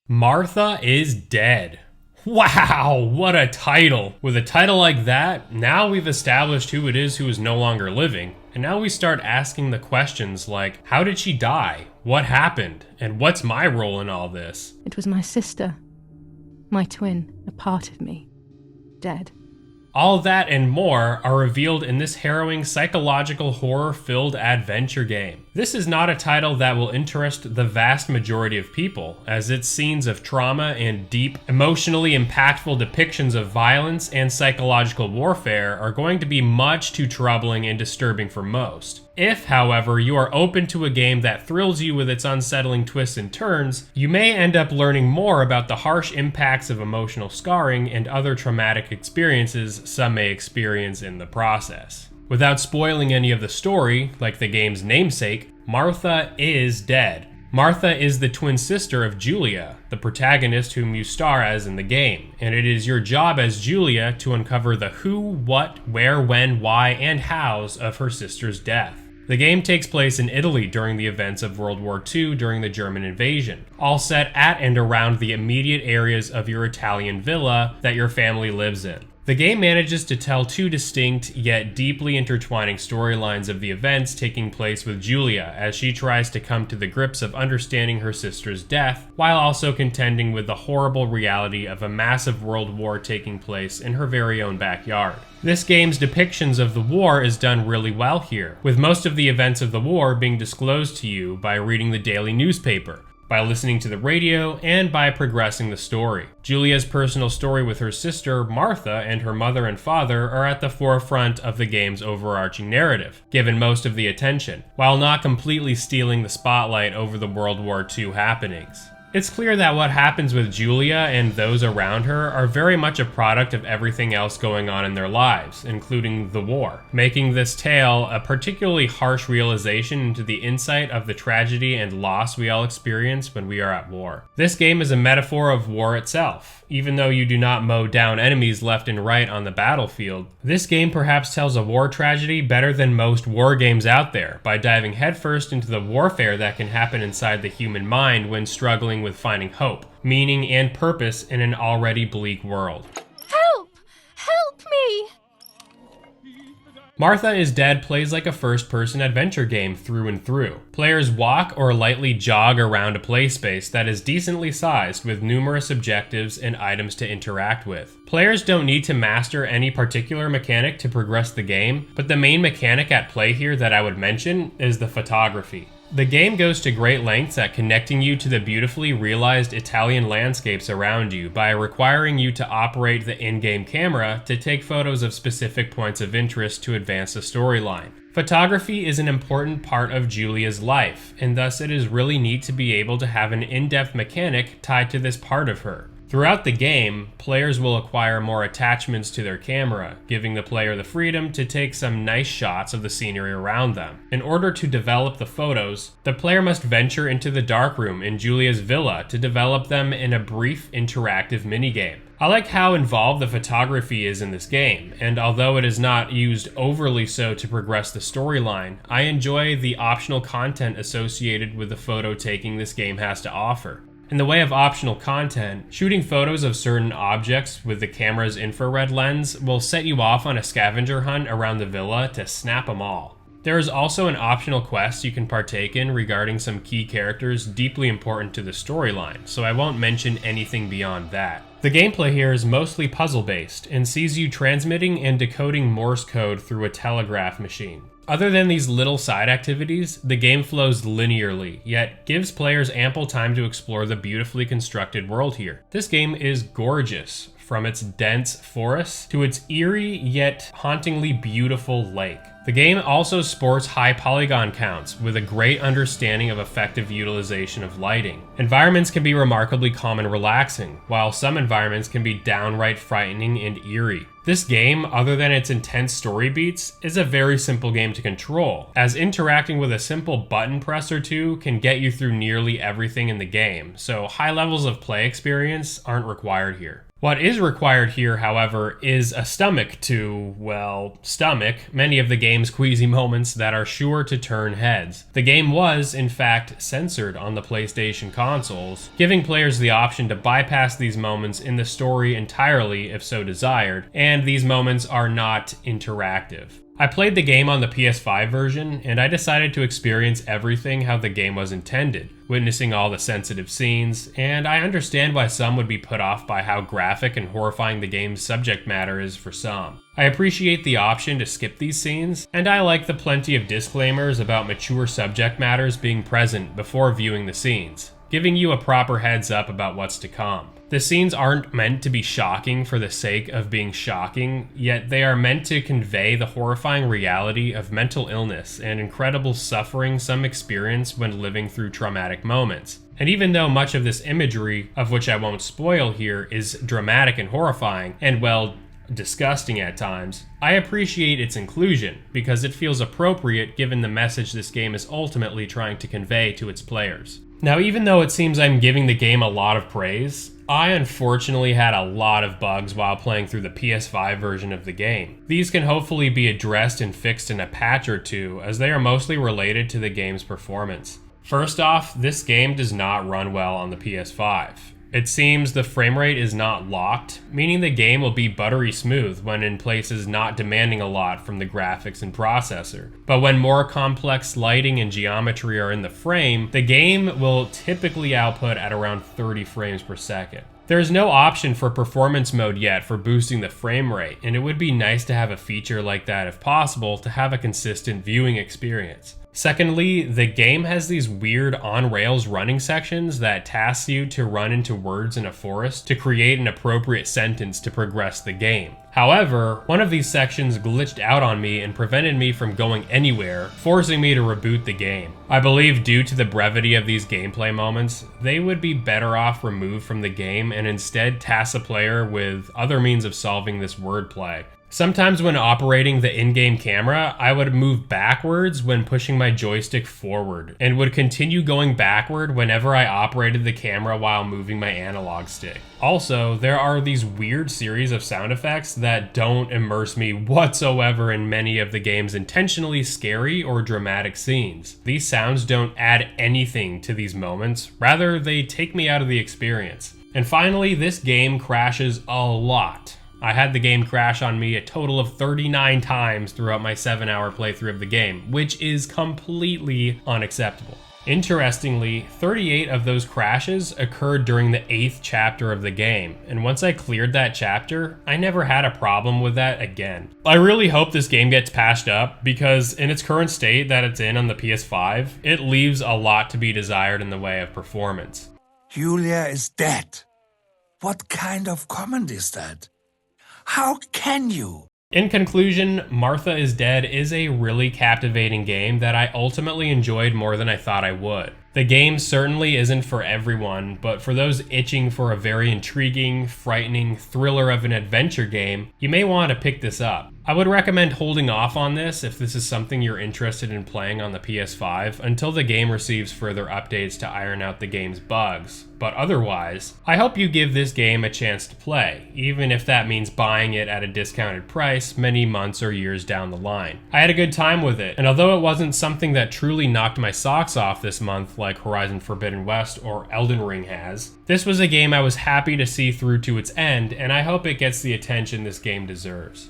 Martha is dead. Wow, what a title. With a title like that, now we've established who it is who is no longer living, and now we start asking the questions like, how did she die? What happened? And what's my role in all this? It was my sister, my twin, a part of me, dead. All that and more are revealed in this harrowing psychological horror-filled adventure game. This is not a title that will interest the vast majority of people, as its scenes of trauma and deep, emotionally impactful depictions of violence and psychological warfare are going to be much too troubling and disturbing for most. If, however, you are open to a game that thrills you with its unsettling twists and turns, you may end up learning more about the harsh impacts of emotional scarring and other traumatic experiences some may experience in the process. Without spoiling any of the story, like the game's namesake, Martha is dead. Martha is the twin sister of Julia, the protagonist whom you star as in the game, and it is your job as Julia to uncover the who, what, where, when, why, and hows of her sister's death. The game takes place in Italy during the events of World War II during the German invasion, all set at and around the immediate areas of your Italian villa that your family lives in. The game manages to tell two distinct yet deeply intertwining storylines of the events taking place with Julia as she tries to come to the grips of understanding her sister's death, while also contending with the horrible reality of a massive world war taking place in her very own backyard. This game's depictions of the war is done really well here, with most of the events of the war being disclosed to you by reading the daily newspaper, by listening to the radio, and by progressing the story. Julia's personal story with her sister, Martha, and her mother and father are at the forefront of the game's overarching narrative, given most of the attention, while not completely stealing the spotlight over the World War II happenings. It's clear that what happens with Julia and those around her are very much a product of everything else going on in their lives, including the war, making this tale a particularly harsh realization into the insight of the tragedy and loss we all experience when we are at war. This game is a metaphor of war itself. Even though you do not mow down enemies left and right on the battlefield, this game perhaps tells a war tragedy better than most war games out there by diving headfirst into the warfare that can happen inside the human mind when struggling with finding hope, meaning, and purpose in an already bleak world. Help! Help me! Martha is Dead plays like a first-person adventure game through and through. Players walk or lightly jog around a play space that is decently sized with numerous objectives and items to interact with. Players don't need to master any particular mechanic to progress the game, but the main mechanic at play here that I would mention is the photography. The game goes to great lengths at connecting you to the beautifully realized Italian landscapes around you by requiring you to operate the in-game camera to take photos of specific points of interest to advance the storyline. Photography is an important part of Julia's life, and thus it is really neat to be able to have an in-depth mechanic tied to this part of her. Throughout the game, players will acquire more attachments to their camera, giving the player the freedom to take some nice shots of the scenery around them. In order to develop the photos, the player must venture into the darkroom in Julia's villa to develop them in a brief interactive minigame. I like how involved the photography is in this game, and although it is not used overly so to progress the storyline, I enjoy the optional content associated with the photo taking this game has to offer. In the way of optional content, shooting photos of certain objects with the camera's infrared lens will set you off on a scavenger hunt around the villa to snap them all. There is also an optional quest you can partake in regarding some key characters deeply important to the storyline, so I won't mention anything beyond that. The gameplay here is mostly puzzle-based and sees you transmitting and decoding Morse code through a telegraph machine. Other than these little side activities, the game flows linearly, yet gives players ample time to explore the beautifully constructed world here. This game is gorgeous, from its dense forests to its eerie yet hauntingly beautiful lake. The game also sports high polygon counts with a great understanding of effective utilization of lighting. Environments can be remarkably calm and relaxing, while some environments can be downright frightening and eerie. This game, other than its intense story beats, is a very simple game to control, as interacting with a simple button press or two can get you through nearly everything in the game, so high levels of play experience aren't required here. What is required here, however, is a stomach to, well, stomach many of the game's queasy moments that are sure to turn heads. The game was, in fact, censored on the PlayStation consoles, giving players the option to bypass these moments in the story entirely if so desired, and these moments are not interactive. I played the game on the PS5 version, and I decided to experience everything how the game was intended, witnessing all the sensitive scenes, and I understand why some would be put off by how graphic and horrifying the game's subject matter is for some. I appreciate the option to skip these scenes, and I like the plenty of disclaimers about mature subject matters being present before viewing the scenes, giving you a proper heads up about what's to come. The scenes aren't meant to be shocking for the sake of being shocking, yet they are meant to convey the horrifying reality of mental illness and incredible suffering some experience when living through traumatic moments. And even though much of this imagery, of which I won't spoil here, is dramatic and horrifying, and well, disgusting at times, I appreciate its inclusion because it feels appropriate given the message this game is ultimately trying to convey to its players. Now, even though it seems I'm giving the game a lot of praise, I unfortunately had a lot of bugs while playing through the PS5 version of the game. These can hopefully be addressed and fixed in a patch or two, as they are mostly related to the game's performance. First off, this game does not run well on the PS5. It seems the frame rate is not locked, meaning the game will be buttery smooth when in places not demanding a lot from the graphics and processor. But when more complex lighting and geometry are in the frame, the game will typically output at around 30 frames per second. There is no option for performance mode yet for boosting the frame rate, and it would be nice to have a feature like that if possible to have a consistent viewing experience. Secondly, the game has these weird on-rails running sections that task you to run into words in a forest to create an appropriate sentence to progress the game. However, one of these sections glitched out on me and prevented me from going anywhere, forcing me to reboot the game. I believe due to the brevity of these gameplay moments, they would be better off removed from the game and instead task the player with other means of solving this wordplay. Sometimes when operating the in-game camera, I would move backwards when pushing my joystick forward, and would continue going backward whenever I operated the camera while moving my analog stick. Also, there are these weird series of sound effects that don't immerse me whatsoever in many of the game's intentionally scary or dramatic scenes. These sounds don't add anything to these moments, rather they take me out of the experience. And finally, this game crashes a lot. I had the game crash on me a total of 39 times throughout my 7-hour playthrough of the game, which is completely unacceptable. Interestingly, 38 of those crashes occurred during the 8th chapter of the game, and once I cleared that chapter, I never had a problem with that again. I really hope this game gets patched up, because in its current state that it's in on the PS5, it leaves a lot to be desired in the way of performance. Julia is dead. What kind of comment is that? How can you? In conclusion, Martha is Dead is a really captivating game that I ultimately enjoyed more than I thought I would. The game certainly isn't for everyone, but for those itching for a very intriguing, frightening thriller of an adventure game, you may want to pick this up. I would recommend holding off on this if this is something you're interested in playing on the PS5 until the game receives further updates to iron out the game's bugs. But otherwise, I hope you give this game a chance to play, even if that means buying it at a discounted price many months or years down the line. I had a good time with it, and although it wasn't something that truly knocked my socks off this month like Horizon Forbidden West or Elden Ring has, this was a game I was happy to see through to its end, and I hope it gets the attention this game deserves.